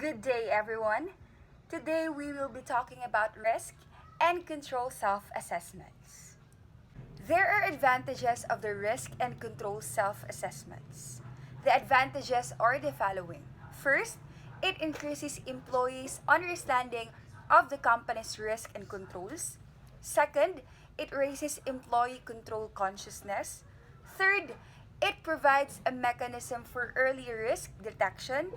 Good day, everyone. Today we will be talking about risk and control self assessments. There are advantages of the risk and control self assessments. The advantages are the following. First, it increases employees' understanding of the company's risk and controls. Second, it raises employee control consciousness. Third, it provides a mechanism for early risk detection.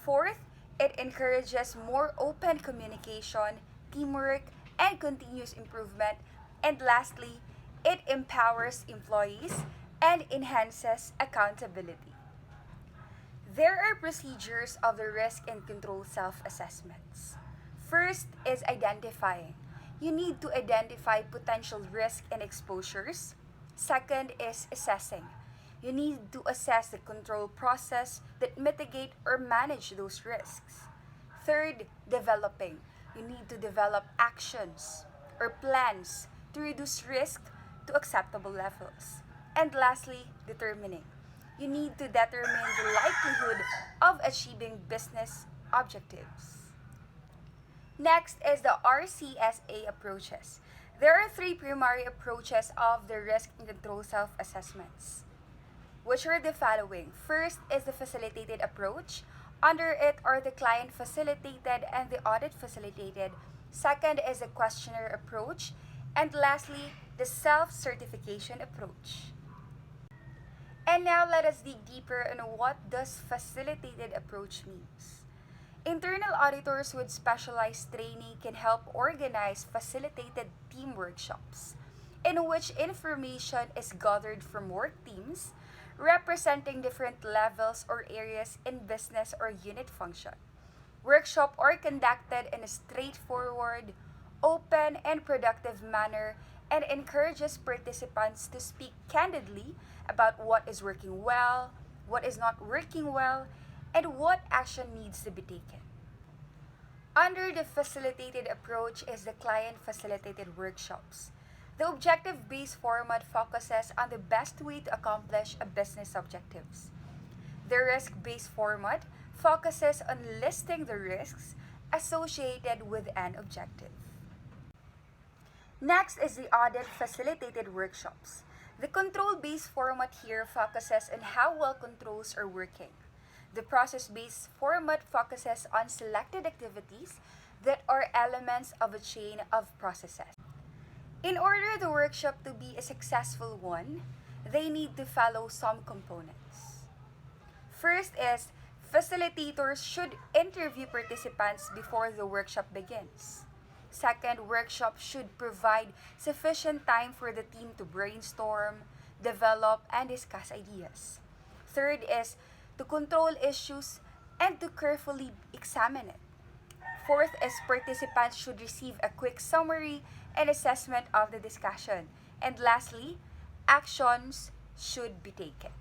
Fourth, it encourages more open communication, teamwork, and continuous improvement. And lastly, it empowers employees and enhances accountability. There are procedures of the risk and control self assessments. First is identifying. You need to identify potential risk and exposures. Second is assessing. You need to assess the control process that mitigate or manage those risks. Third, developing. You need to develop actions or plans to reduce risk to acceptable levels. And lastly, determining. You need to determine the likelihood of achieving business objectives. Next is the RCSA approaches. There are three primary approaches of the risk and control self assessments, which are the following. First is the facilitated approach. Under it are the client facilitated and the audit facilitated. Second is the questionnaire approach. And lastly, the self-certification approach. And now let us dig deeper on what does facilitated approach means. Internal auditors with specialized training can help organize facilitated team workshops in which information is gathered from work teams representing different levels or areas in business or unit function. Workshops are conducted in a straightforward, open, and productive manner and encourages participants to speak candidly about what is working well, what is not working well, and what action needs to be taken. Under the facilitated approach is the client-facilitated workshops. The objective-based format focuses on the best way to accomplish a business objectives. The risk-based format focuses on listing the risks associated with an objective. Next is the audit-facilitated workshops. The control-based format here focuses on how well controls are working. The process-based format focuses on selected activities that are elements of a chain of processes. In order the workshop to be a successful one, they need to follow some components. First is facilitators should interview participants before the workshop begins. Second, workshop should provide sufficient time for the team to brainstorm, develop, and discuss ideas. Third is to control issues and to carefully examine it. Fourth is participants should receive a quick summary and assessment of the discussion. And lastly, actions should be taken.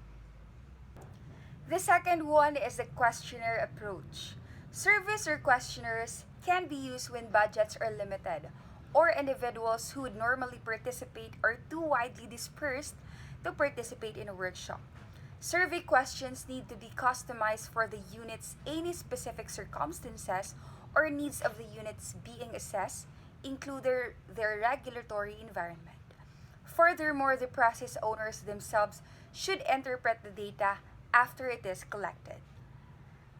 The second one is the questionnaire approach. Surveys or questionnaires can be used when budgets are limited or individuals who would normally participate are too widely dispersed to participate in a workshop. Survey questions need to be customized for the unit's any specific circumstances or needs of the units being assessed, including their regulatory environment. Furthermore, the process owners themselves should interpret the data after it is collected.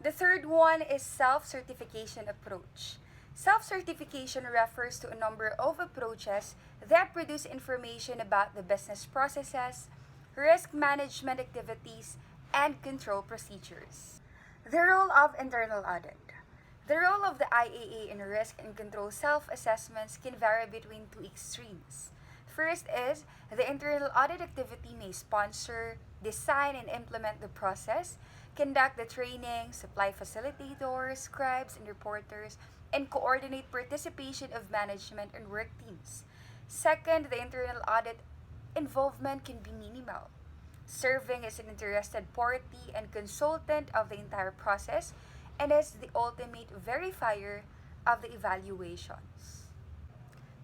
The third one is self-certification approach. Self-certification refers to a number of approaches that produce information about the business processes, risk management activities, and control procedures. The role of internal audit. The role of the IAA in risk and control self-assessments can vary between two extremes. First is the internal audit activity may sponsor, design, and implement the process, conduct the training, supply facilitators, scribes, and reporters, and coordinate participation of management and work teams. Second, the internal audit involvement can be minimal, serving as an interested party and consultant of the entire process and as the ultimate verifier of the evaluations.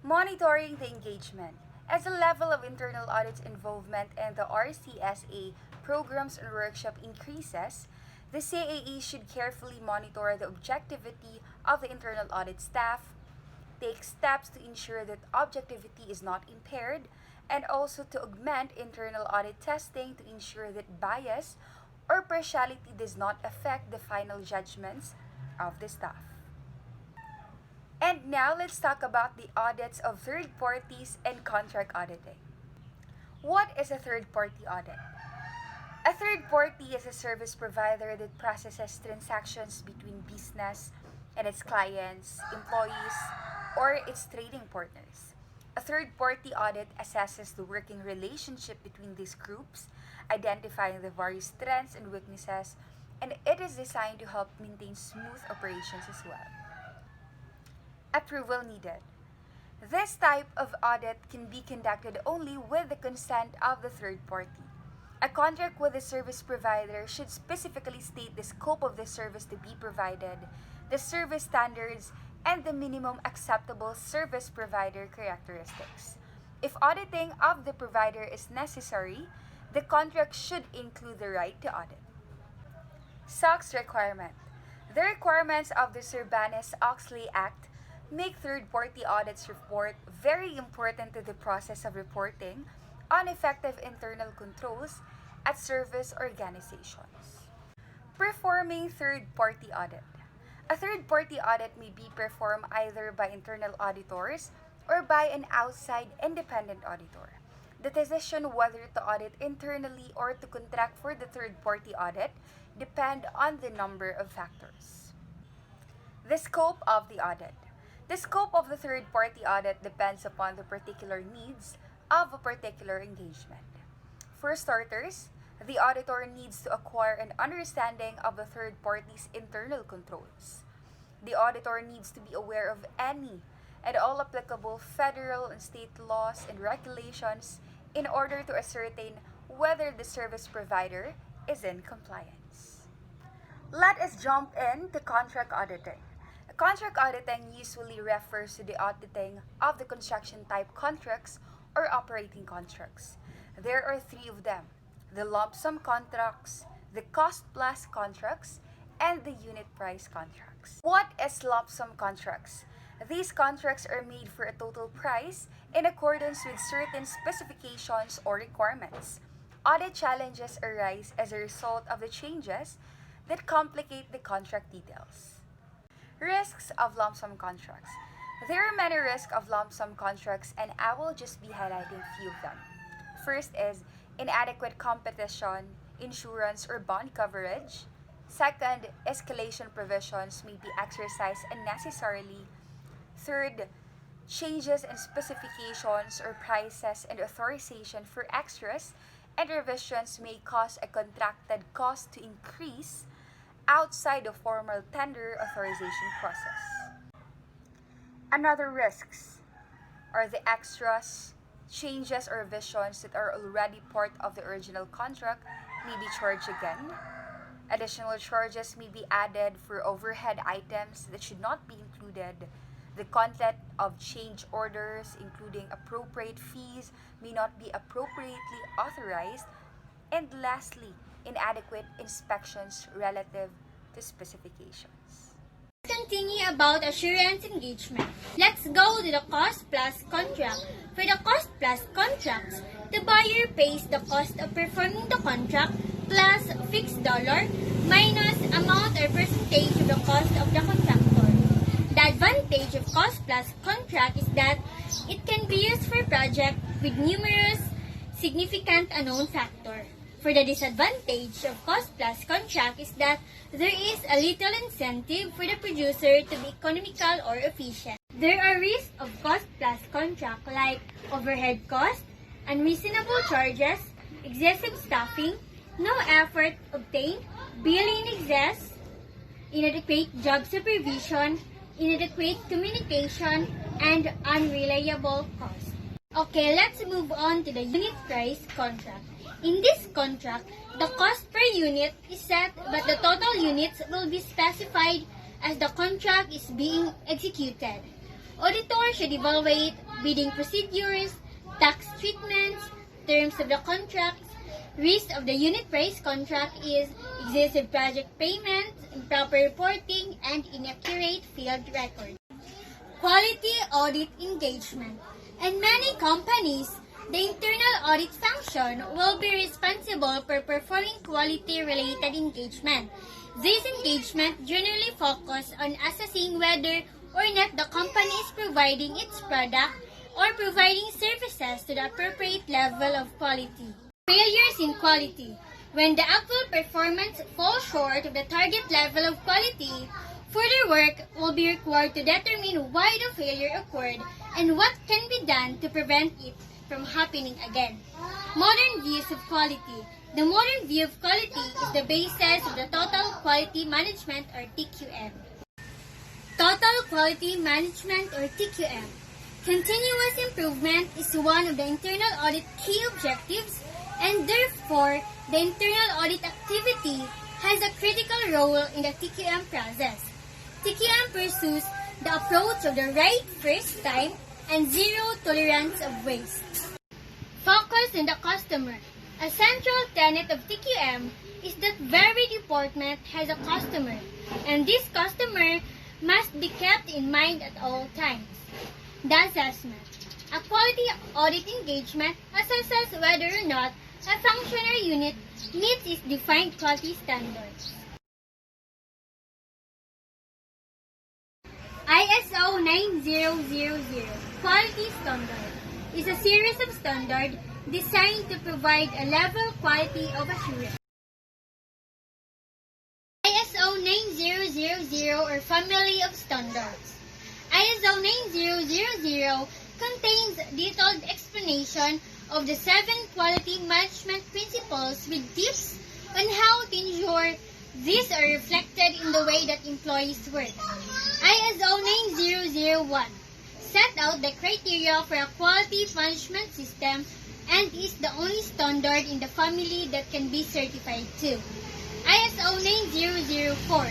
Monitoring the engagement. As the level of internal audit's involvement in the RCSA programs and workshop increases, The CAE should carefully monitor the objectivity of the internal audit staff, take steps to ensure that objectivity is not impaired, and also to augment internal audit testing to ensure that bias or partiality does not affect the final judgments of the staff. And now let's talk about the audits of third parties and contract auditing. What is a third party audit? A third party is a service provider that processes transactions between business and its clients, employees, or its trading partners. A third party audit assesses the working relationship between these groups, identifying the various strengths and weaknesses, and it is designed to help maintain smooth operations as well. Approval needed. This type of audit can be conducted only with the consent of the third party. A contract with the service provider should specifically state the scope of the service to be provided, the service standards, and the minimum acceptable service provider characteristics. If auditing of the provider is necessary, the contract should include the right to audit. SOX requirement. The requirements of the Sarbanes-Oxley Act make third-party audits report very important to the process of reporting on effective internal controls at service organizations. Performing third-party audit. A third-party audit may be performed either by internal auditors or by an outside independent auditor. The decision whether to audit internally or to contract for the third-party audit depend on the number of factors. The scope of the audit. The scope of the third-party audit depends upon the particular needs of a particular engagement. For starters, the auditor needs to acquire an understanding of the third party's internal controls. The auditor needs to be aware of any and all applicable federal and state laws and regulations in order to ascertain whether the service provider is in compliance. Let us jump into contract auditing. Contract auditing usually refers to the auditing of the construction type contracts or operating contracts. There are three of them: the lump sum contracts, the cost plus contracts, and the unit price contracts. What is lump sum contracts? These contracts are made for a total price in accordance with certain specifications or requirements. Audit challenges arise as a result of the changes that complicate the contract details. Risks of lump sum contracts. There are many risks of lump sum contracts, and I will just be highlighting a few of them. First is inadequate competition, insurance, or bond coverage. Second, escalation provisions may be exercised unnecessarily. Third, changes in specifications or prices and authorization for extras and revisions may cause a contracted cost to increase outside the formal tender authorization process. Another risks are the extras, changes or revisions that are already part of the original contract may be charged again. Additional charges may be added for overhead items that should not be included. The content of change orders, including appropriate fees, may not be appropriately authorized. And lastly, inadequate inspections relative to specifications. Continue about assurance engagement. Let's go to the cost plus contract. For the cost plus contracts, the buyer pays the cost of performing the contract plus fixed dollar minus amount or percentage of the cost of the contractor. The advantage of cost plus contract is that it can be used for projects with numerous significant unknown factors. For the disadvantage of cost plus contract is that there is a little incentive for the producer to be economical or efficient. There are risks of cost plus contract like overhead cost, unreasonable charges, excessive staffing, no effort obtained, billing in excess, inadequate job supervision, inadequate communication, and unreliable cost. Okay, let's move on to the unit price contract. In this contract, the cost per unit is set but the total units will be specified as the contract is being executed. Auditors should evaluate bidding procedures, tax treatments, terms of the contracts, Risk of the unit price contract is excessive project payments, improper reporting, and inaccurate field records. Quality audit engagement. In many companies, the internal audit function will be responsible for performing quality-related engagement. This engagement generally focus on assessing whether or not the company is providing its product or providing services to the appropriate level of quality. Failures in quality. When the actual performance falls short of the target level of quality, further work will be required to determine why the failure occurred and what can be done to prevent it from happening again. Modern views of quality. The modern view of quality is the basis of the Total Quality Management or TQM. Total Quality Management or TQM. Continuous improvement is one of the internal audit key objectives, and therefore, the internal audit activity has a critical role in the TQM process. TQM pursues the approach of the right first time and zero tolerance of waste. Focus on the customer. A central tenet of TQM is that every department has a customer, and this customer must be kept in mind at all times. The assessment. A quality audit engagement assesses whether or not a function or unit meets its defined quality standards. ISO 9000 Quality Standard is a series of standards designed to provide a level quality of assurance. ISO 9000 or Family of Standards. ISO 9000 contains detailed explanation of the 7 quality management principles with tips on how to ensure these are reflected in the way that employees work. ISO 9001 set out the criteria for a quality management system and is the only standard in the family that can be certified too. ISO 9004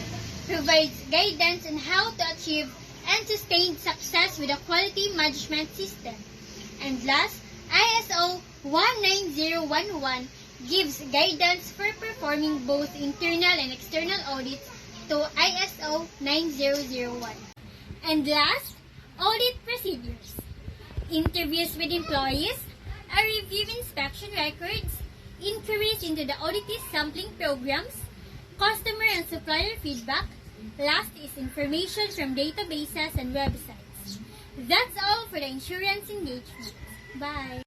provides guidance on how to achieve and sustain success with a quality management system. And last, ISO 19011 gives guidance for performing both internal and external audits to ISO 9001. And last, audit procedures. Interviews with employees, a review inspection records, inquiries into the audited sampling programs, customer and supplier feedback. Last is information from databases and websites. That's all for the insurance engagement. Bye!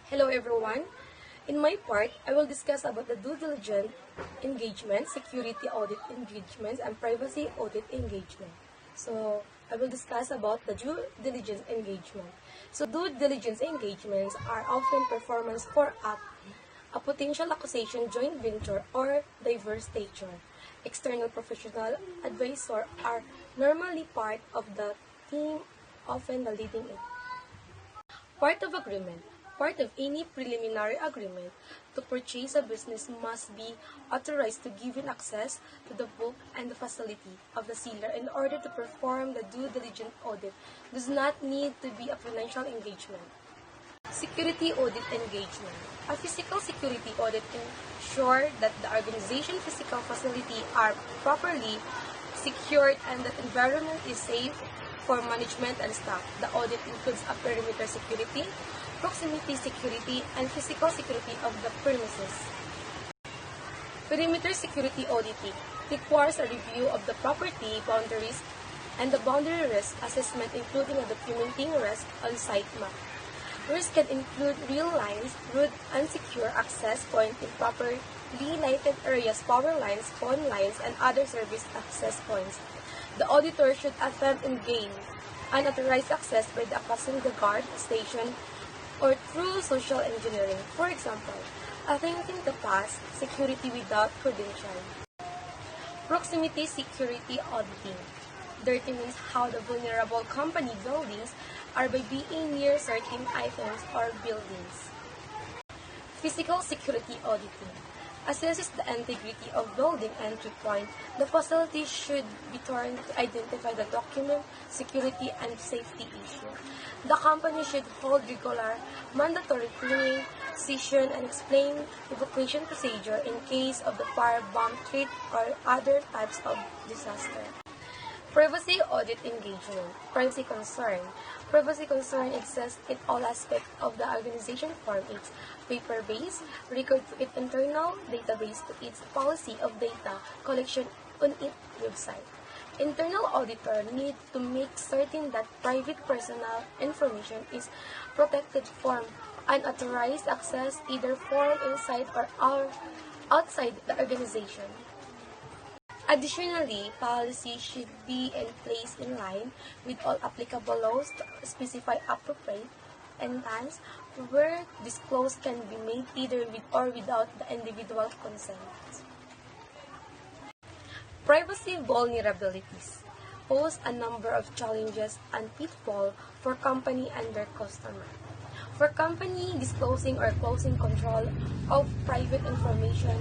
Hello everyone. In my part, I will discuss about the due diligence engagement, security audit engagements, and privacy audit engagement. So, I will discuss about the due diligence engagement. So, due diligence engagements are often performance for a potential acquisition, joint venture, or diverse nature. External professional advisor are normally part of the team, often the leading it. Part of agreement. Part of any preliminary agreement to purchase a business must be authorized to give access to the book and the facility of the seller in order to perform the due diligence audit. Does not need to be a financial engagement. Security audit engagement. A physical security audit ensures that the organization physical facility are properly secured and that environment is safe for management and staff. The audit includes a perimeter security, proximity security, and physical security of the premises. Perimeter security auditing requires a review of the property boundaries and the boundary risk assessment, including a documenting risk on-site map. Risk can include real lines, road unsecure access point, improperly lighted areas, power lines, phone lines, and other service access points. The auditor should attempt and gain unauthorized access by accessing the guard station or through social engineering. For example, attempting to pass security without credential. Proximity security auditing determines how the vulnerable company buildings are by being near certain items or buildings. Physical security auditing. assesses the integrity of building entry point, the facility should be turned to identify the document, security, and safety issue. The company should hold regular, mandatory cleaning session and explain evacuation procedure in case of the fire, bomb threat, or other types of disaster. Privacy audit engagement. Privacy concern. Privacy concern exists in all aspects of the organization from its paper-based record to its internal database to its policy of data collection on its website. Internal auditor need to make certain that private personal information is protected from unauthorized access either from inside or outside the organization. Additionally, policy should be in place in line with all applicable laws to specify appropriate and times where disclosure can be made either with or without the individual consent. Privacy vulnerabilities pose a number of challenges and pitfalls for company and their customer. For company, disclosing or closing control of private information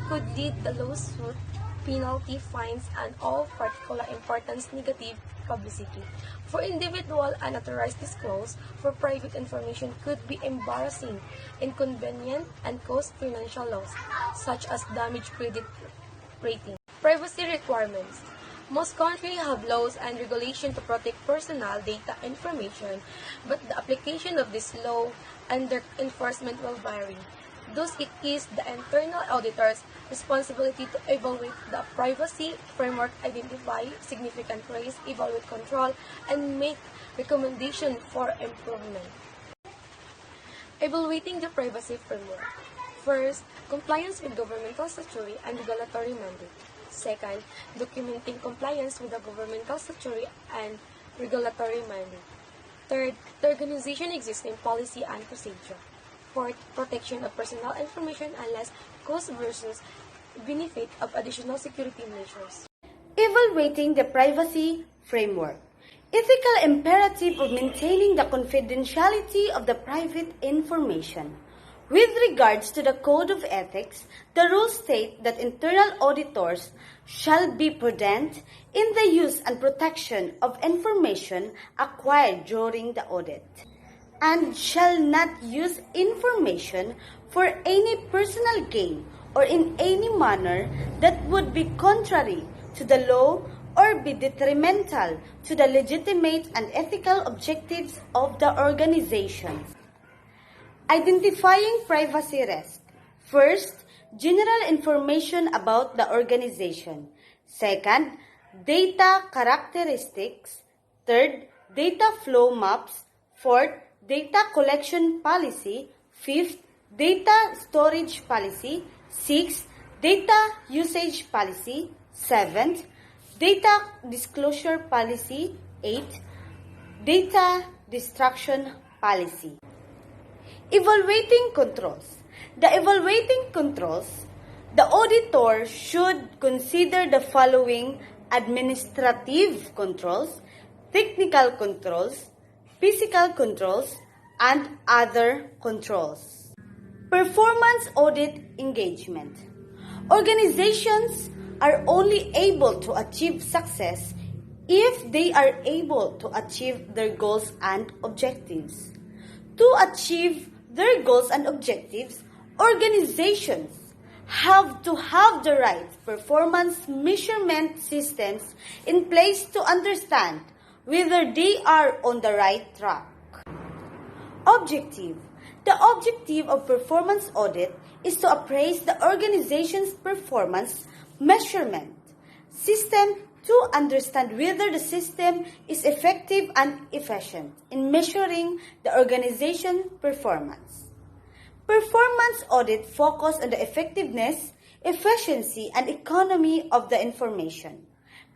could lead to lawsuit, penalty, fines, and all particular importance negative publicity. For individual, unauthorized disclose for private information could be embarrassing, inconvenient, and cause financial loss, such as damaged credit rating. Privacy requirements. Most countries have laws and regulations to protect personal data information, but the application of this law and their enforcement will vary. Thus, it is the internal auditor's responsibility to evaluate the privacy framework, identify significant risks, evaluate control, and make recommendations for improvement. Evaluating the privacy framework. First, compliance with governmental statutory and regulatory mandate. Second, documenting compliance with the governmental statutory and regulatory mandate. Third, the organization existing policy and procedure. Fourth, protection of personal information unless cost versus benefit of additional security measures. Evaluating the privacy framework. Ethical imperative of maintaining the confidentiality of the private information. With regards to the Code of Ethics, the rules state that internal auditors shall be prudent in the use and protection of information acquired during the audit, and shall not use information for any personal gain or in any manner that would be contrary to the law or be detrimental to the legitimate and ethical objectives of the organization. Identifying privacy risk. First, general information about the organization. Second, data characteristics. Third, data flow maps. Fourth, data collection policy. Fifth, data storage policy. Sixth, data usage policy. Seventh, data disclosure policy. Eighth, data destruction policy. Evaluating controls. The evaluating controls, the auditor should consider the following administrative controls, technical controls, physical controls, and other controls. Performance audit engagement. Organizations are only able to achieve success if they are able to achieve their goals and objectives. To achieve their goals and objectives, organizations have to have the right performance measurement systems in place to understand whether they are on the right track. Objective. The objective of performance audit is to appraise the organization's performance measurement system to understand whether the system is effective and efficient in measuring the organization performance. Performance audit focus on the effectiveness, efficiency, and economy of the information.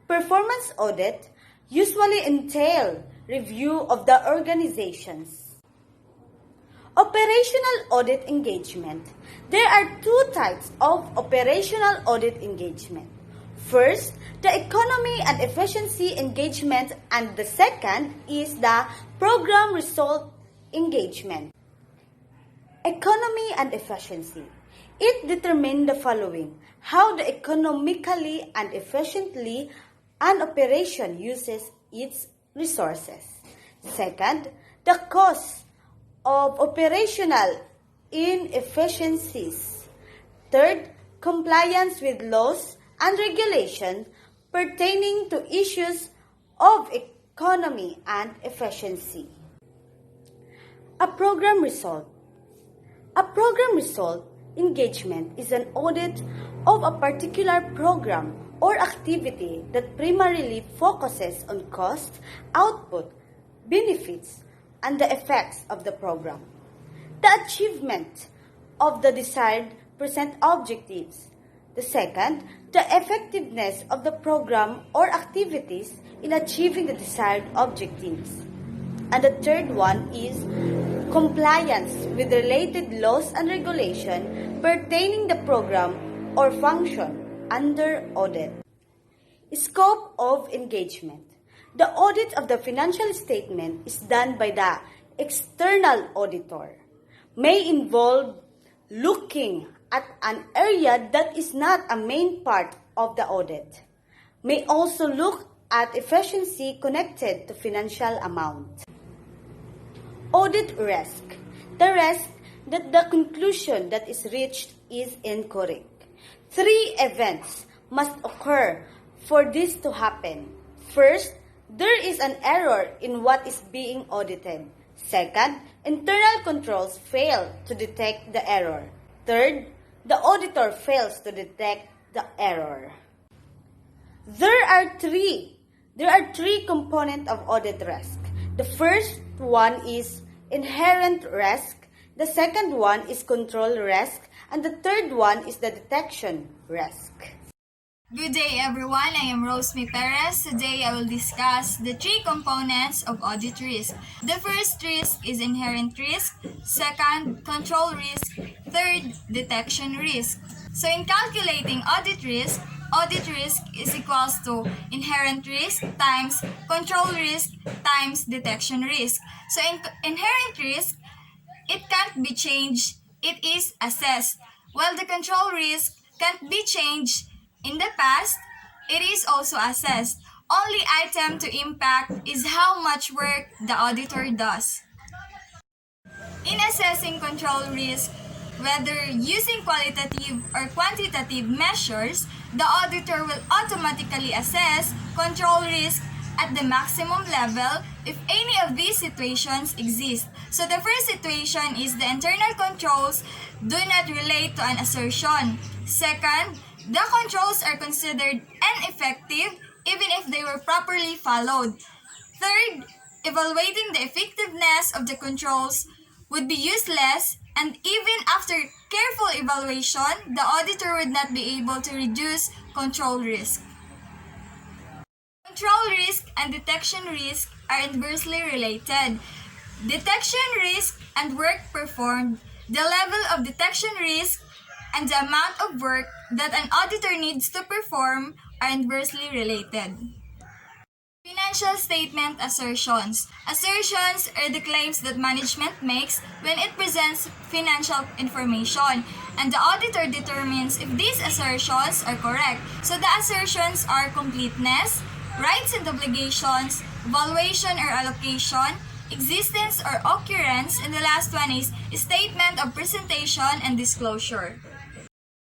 Performance audit usually entail review of the organizations. Operational audit engagement. There are two types of operational audit engagement. First, the economy and efficiency engagement, and the second is the program result engagement. Economy and efficiency. It determined the following: how the economically and efficiently an operation uses its resources. Second, the cause of operational inefficiencies. Third, compliance with laws and regulations pertaining to issues of economy and efficiency. A program result. A program result engagement is an audit of a particular program or activity that primarily focuses on cost, output, benefits, and the effects of the program. The achievement of the desired present objectives. The second, the effectiveness of the program or activities in achieving the desired objectives. And the third one is compliance with related laws and regulation pertaining the program or function under audit. Scope of engagement. The audit of the financial statement is done by the external auditor. May involve looking at an area that is not a main part of the audit. May also look at efficiency connected to financial amount. Audit risk. The risk that the conclusion that is reached is incorrect. 3 events must occur for this to happen. First, there is an error in what is being audited. Second, internal controls fail to detect the error. Third, the auditor fails to detect the error. There are three components of audit risk. The first one is inherent risk, the second one is control risk, and the third one is the detection risk. Good day everyone, I am Rosemary Perez. Today I will discuss the 3 components of audit risk. The first risk is inherent risk, second, control risk, third, detection risk. So in calculating audit risk is equals to inherent risk times control risk times detection risk. So in inherent risk, it can't be changed, it is assessed. While the control risk can't be changed in the past, it is also assessed. Only item to impact is how much work the auditor does. In assessing control risk, whether using qualitative or quantitative measures, the auditor will automatically assess control risk at the maximum level if any of these situations exist. So the first situation is the internal controls do not relate to an assertion. Second, the controls are considered ineffective even if they were properly followed. Third, evaluating the effectiveness of the controls would be useless, and even after careful evaluation, the auditor would not be able to reduce control risk. Control risk and detection risk are inversely related. Detection risk and work performed, the level of detection risk, and the amount of work that an auditor needs to perform are inversely related. Financial statement assertions. Assertions are the claims that management makes when it presents financial information, and the auditor determines if these assertions are correct. So the assertions are completeness, rights and obligations, valuation or allocation, existence or occurrence, and the last one is statement of presentation and disclosure.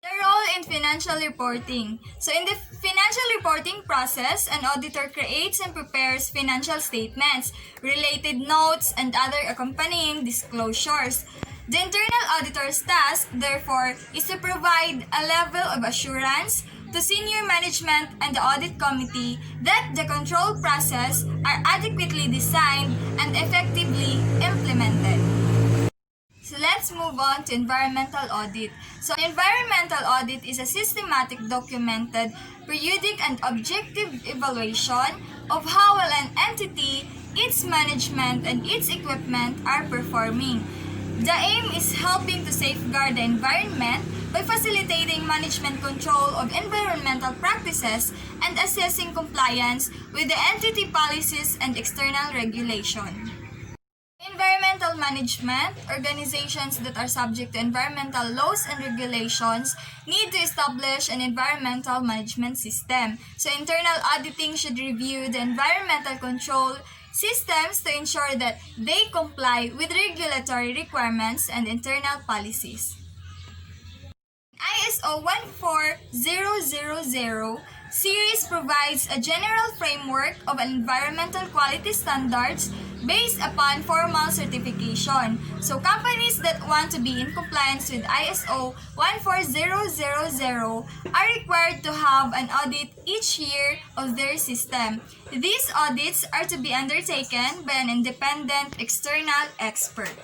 The role in financial reporting. So in the financial reporting process, an auditor creates and prepares financial statements, related notes, and other accompanying disclosures. The internal auditor's task, therefore, is to provide a level of assurance to senior management and the audit committee that the control process are adequately designed and effectively implemented. So let's move on to environmental audit. So environmental audit is a systematic, documented, periodic, and objective evaluation of how well an entity, its management, and its equipment are performing. The aim is helping to safeguard the environment by facilitating management control of environmental practices and assessing compliance with the entity policies and external regulation. Environmental environmental management, organizations that are subject to environmental laws and regulations need to establish an environmental management system. So internal auditing should review the environmental control systems to ensure that they comply with regulatory requirements and internal policies. ISO 14000 series provides a general framework of environmental quality standards based upon formal certification. So companies that want to be in compliance with ISO 14000 are required to have an audit each year of their system. These audits are to be undertaken by an independent external expert.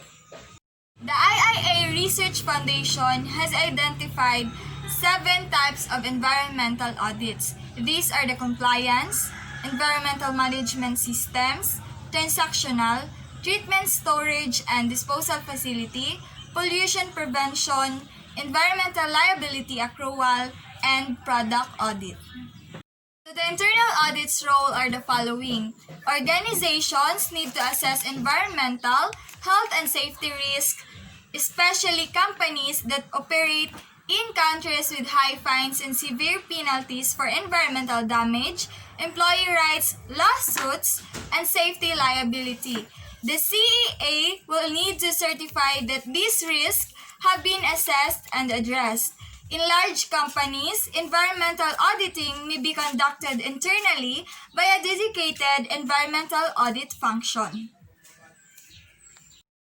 The IIA Research Foundation has identified 7 types of environmental audits. These are the compliance, environmental management systems, transactional, treatment, storage, and disposal facility, pollution prevention, environmental liability accrual, and product audit. So the internal audit's role are the following. Organizations need to assess environmental, health, and safety risks, especially companies that operate in countries with high fines and severe penalties for environmental damage, employee rights, lawsuits, and safety liability. The CEA will need to certify that these risks have been assessed and addressed. In large companies, environmental auditing may be conducted internally by a dedicated environmental audit function.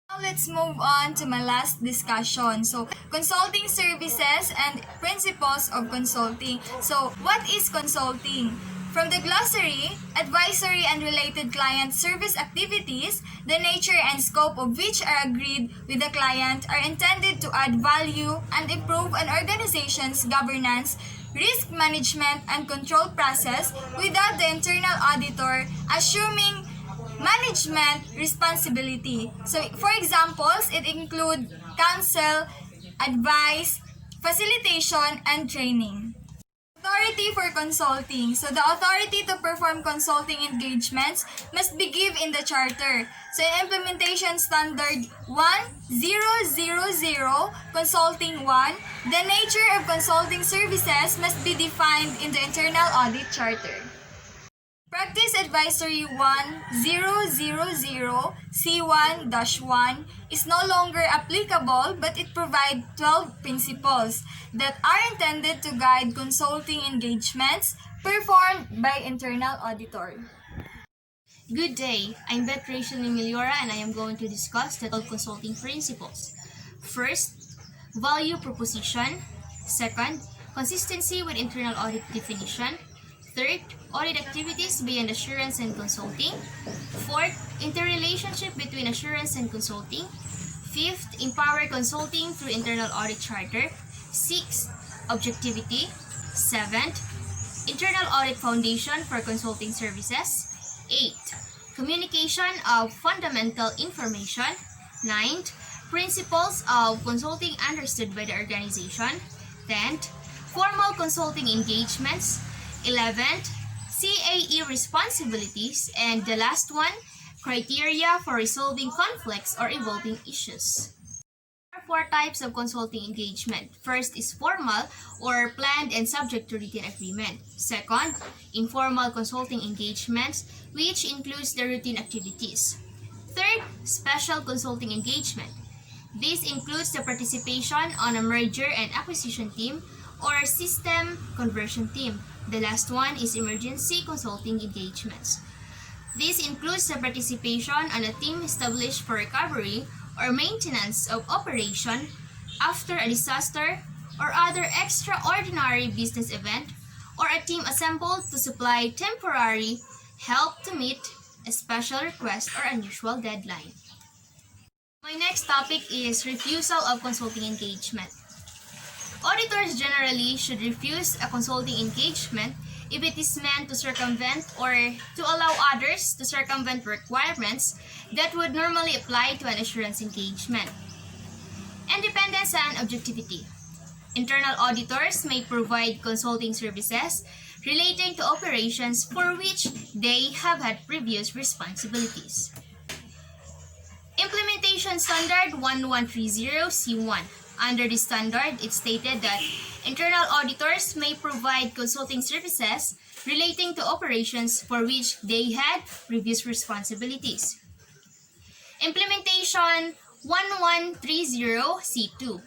Now let's move on to my last discussion. So, consulting services and principles of consulting. So, what is consulting? From the glossary, advisory and related client service activities, the nature and scope of which are agreed with the client, are intended to add value and improve an organization's governance, risk management, and control process without the internal auditor assuming management responsibility. So, for examples, it include counsel, advice, facilitation, and training. Authority for consulting. So, the authority to perform consulting engagements must be given in the charter. So, in Implementation Standard 1000, Consulting 1, the nature of consulting services must be defined in the Internal Audit Charter. Practice Advisory 1000 C1-1 is no longer applicable, but it provides 12 principles that are intended to guide consulting engagements performed by internal auditor. Good day, I'm Beth Rachel Emiliora and I am going to discuss the 12 consulting principles. First, value proposition. Second, consistency with internal audit definition. Third, audit activities beyond assurance and consulting. Fourth, interrelationship between assurance and consulting. Fifth, empower consulting through internal audit charter. Sixth, objectivity. Seventh, internal audit foundation for consulting services. Eighth, communication of fundamental information. Ninth, principles of consulting understood by the organization. 10th, formal consulting engagements. 11th, CAE responsibilities. And the last one, criteria for resolving conflicts or evolving issues. There are 4 types of consulting engagement. First is formal or planned and subject to written agreement. Second, informal consulting engagements, which includes the routine activities. Third, special consulting engagement. This includes the participation on a merger and acquisition team or system conversion team. The last one is emergency consulting engagements. This includes the participation on a team established for recovery or maintenance of operation after a disaster or other extraordinary business event, or a team assembled to supply temporary help to meet a special request or unusual deadline. My next topic is refusal of consulting engagement. Auditors generally should refuse a consulting engagement if it is meant to circumvent or to allow others to circumvent requirements that would normally apply to an assurance engagement. Independence and objectivity. Internal auditors may provide consulting services relating to operations for which they have had previous responsibilities. Implementation Implementation Standard 1130C1. Under this standard, it stated that internal auditors may provide consulting services relating to operations for which they had previous responsibilities. Implementation 1130C2.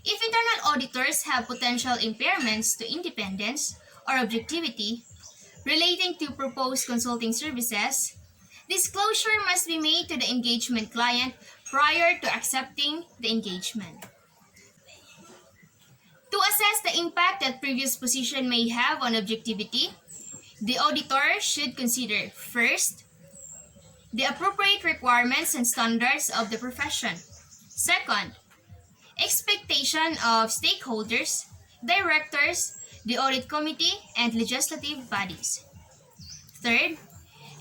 If internal auditors have potential impairments to independence or objectivity relating to proposed consulting services, disclosure must be made to the engagement client prior to accepting the engagement. To assess the impact that previous position may have on objectivity, the auditor should consider first, the appropriate requirements and standards of the profession. Second, expectation of stakeholders, directors, the audit committee, and legislative bodies. Third,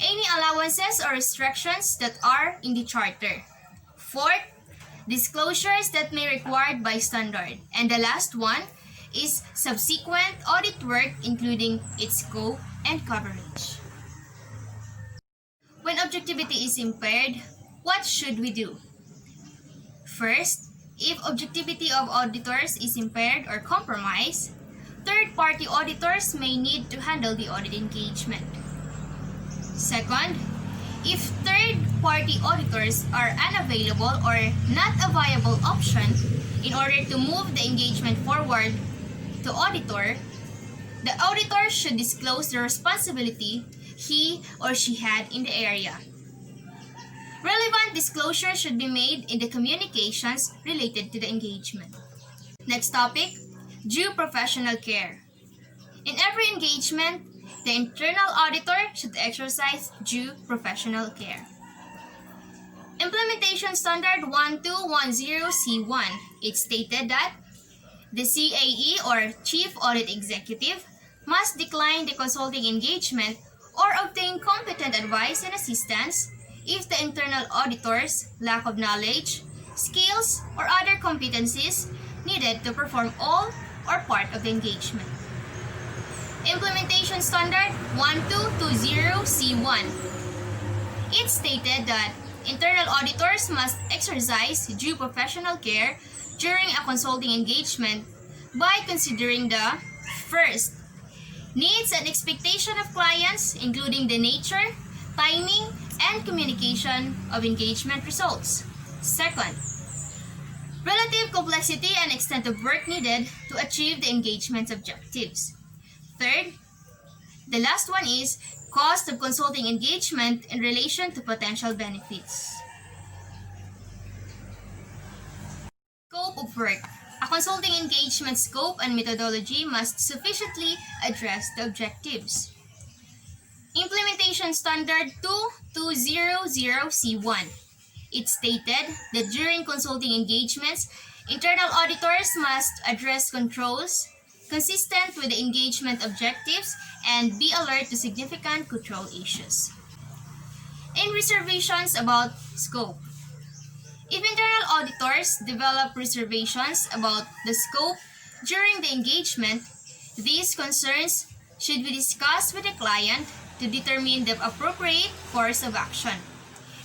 any allowances or restrictions that are in the charter. Fourth, disclosures that may be required by standard. And the last one is subsequent audit work, including its scope and coverage. When objectivity is impaired, what should we do? First, if objectivity of auditors is impaired or compromised, third-party auditors may need to handle the audit engagement. Second, if third-party auditors are unavailable or not a viable option in order to move the engagement forward to auditor, the auditor should disclose the responsibility he or she had in the area. Relevant disclosure should be made in the communications related to the engagement. Next topic, due professional care. In every engagement, the internal auditor should exercise due professional care. Implementation Standard 1210C1, it stated that the CAE or Chief Audit Executive must decline the consulting engagement or obtain competent advice and assistance if the internal auditor's lack of knowledge, skills, or other competencies needed to perform all or part of the engagement. Implementation Standard 1220C1. It stated that internal auditors must exercise due professional care during a consulting engagement by considering the first, needs and expectation of clients, including the nature, timing, and communication of engagement results. Second, relative complexity and extent of work needed to achieve the engagement's objectives. Third, the last one is cost of consulting engagement in relation to potential benefits. Scope of work. A consulting engagement scope and methodology must sufficiently address the objectives. Implementation Standard 2200C1. It stated that during consulting engagements, internal auditors must address controls consistent with the engagement objectives and be alert to significant control issues. In reservations about scope. If internal auditors develop reservations about the scope during the engagement, these concerns should be discussed with the client to determine the appropriate course of action.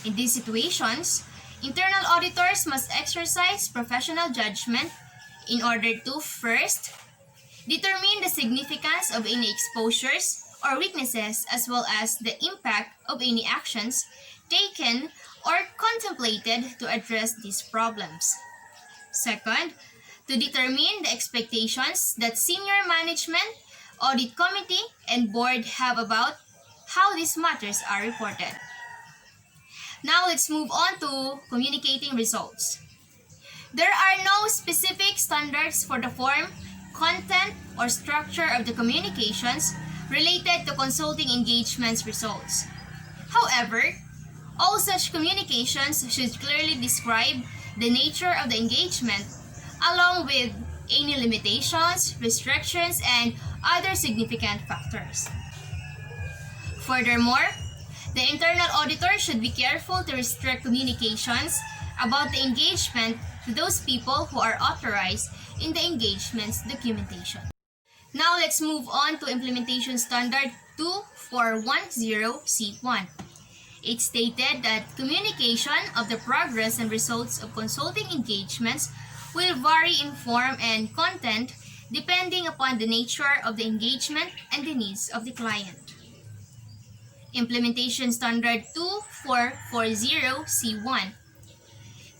In these situations, internal auditors must exercise professional judgment in order to first, determine the significance of any exposures or weaknesses as well as the impact of any actions taken or contemplated to address these problems. Second, to determine the expectations that senior management, audit committee, and board have about how these matters are reported. Now let's move on to communicating results. There are no specific standards for the form, content, or structure of the communications related to consulting engagements results. However, all such communications should clearly describe the nature of the engagement, along with any limitations, restrictions, and other significant factors. Furthermore, the internal auditor should be careful to restrict communications about the engagement to those people who are authorized in the engagement's documentation. Now let's move on to Implementation Standard 2410C1. It stated that communication of the progress and results of consulting engagements will vary in form and content depending upon the nature of the engagement and the needs of the client. Implementation Standard 2440C1.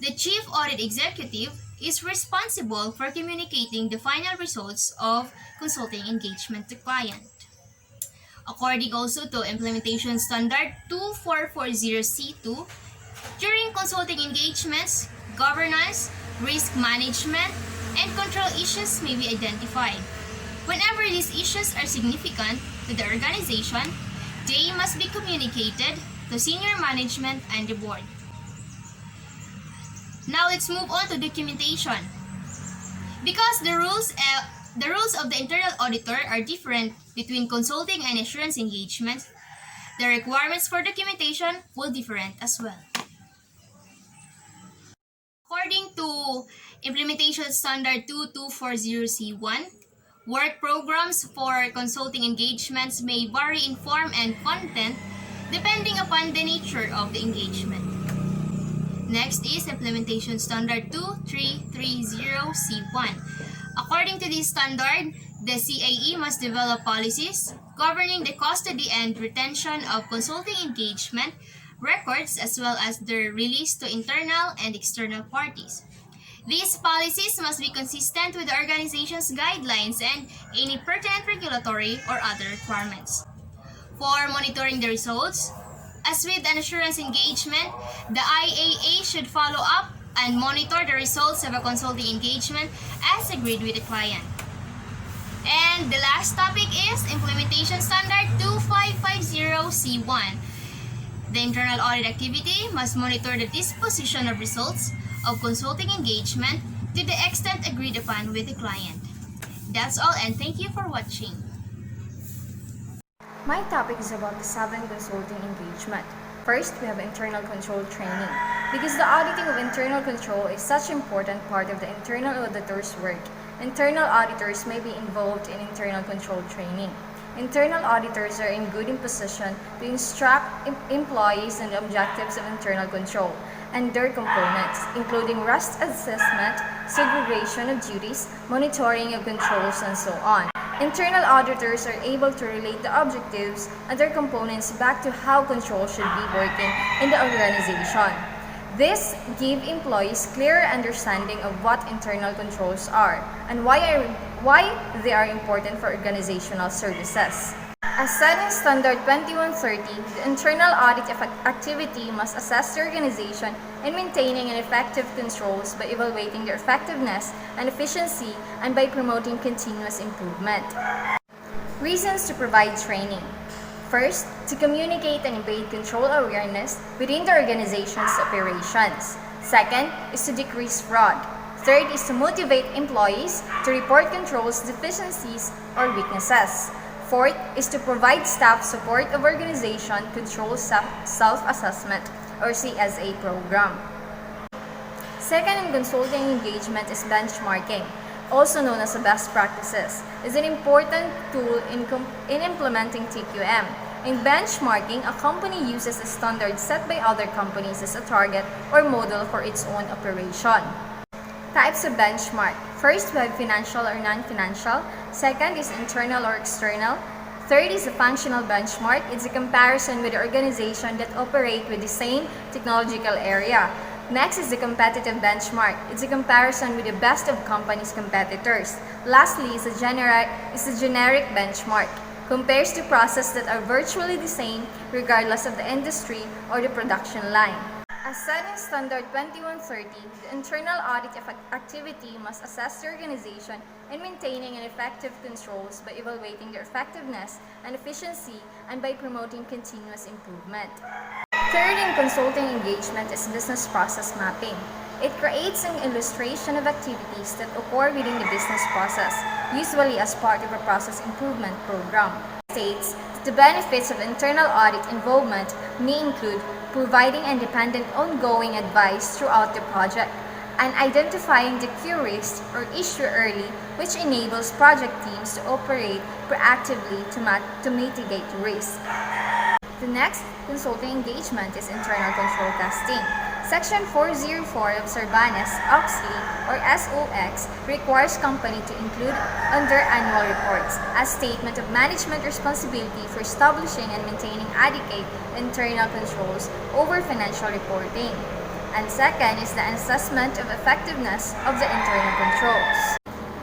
The Chief Audit Executive is responsible for communicating the final results of consulting engagement to client. According also to Implementation Standard 2440C2, during consulting engagements, governance, risk management, and control issues may be identified. Whenever these issues are significant to the organization, they must be communicated to senior management and the board. Now let's move on to documentation. Because the rules of the internal auditor are different between consulting and assurance engagements, the requirements for documentation will different as well. According to Implementation Standard 2240C1, work programs for consulting engagements may vary in form and content depending upon the nature of the engagement. Next is Implementation Standard 2330C1. According to this standard, the CAE must develop policies governing the custody and retention of consulting engagement records as well as their release to internal and external parties. These policies must be consistent with the organization's guidelines and any pertinent regulatory or other requirements. For monitoring the results, as with an assurance engagement, the IAA should follow up and monitor the results of a consulting engagement as agreed with the client. And the last topic is Implementation Standard 2550C1. The internal audit activity must monitor the disposition of results of consulting engagement to the extent agreed upon with the client. That's all, and thank you for watching. My topic is about the 7 consulting engagement. First, we have internal control training. Because the auditing of internal control is such an important part of the internal auditor's work, internal auditors may be involved in internal control training. Internal auditors are in good position to instruct employees on the objectives of internal control and their components, including risk assessment, segregation of duties, monitoring of controls, and so on. Internal auditors are able to relate the objectives and their components back to how control should be working in the organization. This gives employees clearer understanding of what internal controls are and why they are important for organizational services. As said in Standard 2130, the internal audit activity must assess the organization in maintaining an effective controls by evaluating their effectiveness and efficiency and by promoting continuous improvement. Reasons to provide training. First, to communicate and embed control awareness within the organization's operations. Second is to decrease fraud. Third is to motivate employees to report controls deficiencies or weaknesses. Fourth is to provide staff support of organization control self-assessment or CSA program. Second in consulting engagement is benchmarking, also known as best practices, is an important tool in implementing TQM. In benchmarking, a company uses a standard set by other companies as a target or model for its own operation. Types of benchmark. First, we have financial or non-financial. Second is internal or external. Third is a functional benchmark. It's a comparison with the organization that operate with the same technological area. Next is the competitive benchmark. It's a comparison with the best of company's competitors. Lastly is a generic benchmark. Compares to processes that are virtually the same regardless of the industry or the production line. As said in Standard 2130, the internal audit activity must assess the organization in maintaining an effective controls by evaluating their effectiveness and efficiency and by promoting continuous improvement. Third in consulting engagement is business process mapping. It creates an illustration of activities that occur within the business process, usually as part of a process improvement program. It states that the benefits of internal audit involvement may include providing independent ongoing advice throughout the project, and identifying the key risks or issue early, which enables project teams to operate proactively to mitigate risk. The next consulting engagement is internal control testing. Section 404 of Sarbanes-Oxley, or SOX, requires company to include on their annual reports a statement of management responsibility for establishing and maintaining adequate internal controls over financial reporting. And second is the assessment of effectiveness of the internal controls.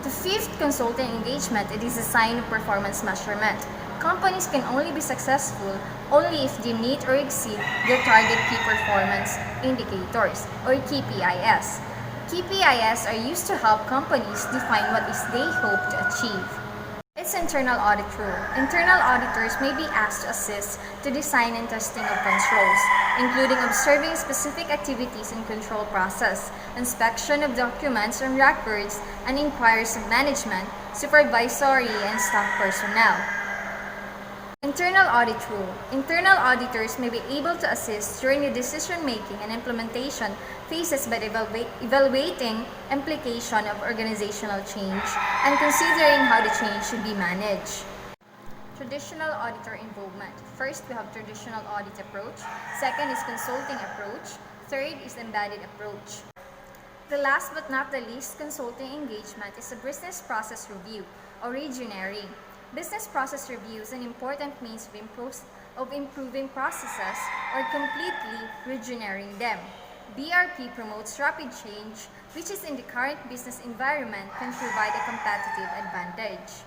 The fifth consulting engagement, it is a sign of performance measurement. Companies can only be successful only if they meet or exceed their target key performance indicators, or KPIs. KPIs are used to help companies define what is they hope to achieve. Its internal audit rule. Internal auditors may be asked to assist to design and testing of controls, including observing specific activities in control process, inspection of documents and records, and inquiries of management, supervisory, and staff personnel. Internal audit rule. Internal auditors may be able to assist during the decision-making and implementation phases by evaluating implication of organizational change and considering how the change should be managed. Traditional auditor involvement. First, we have traditional audit approach. Second is consulting approach. Third is embedded approach. The last but not the least consulting engagement is a business process review, or reengineering. Business process review is an important means of improving processes or completely reengineering them. BRP promotes rapid change, which is in the current business environment can provide a competitive advantage.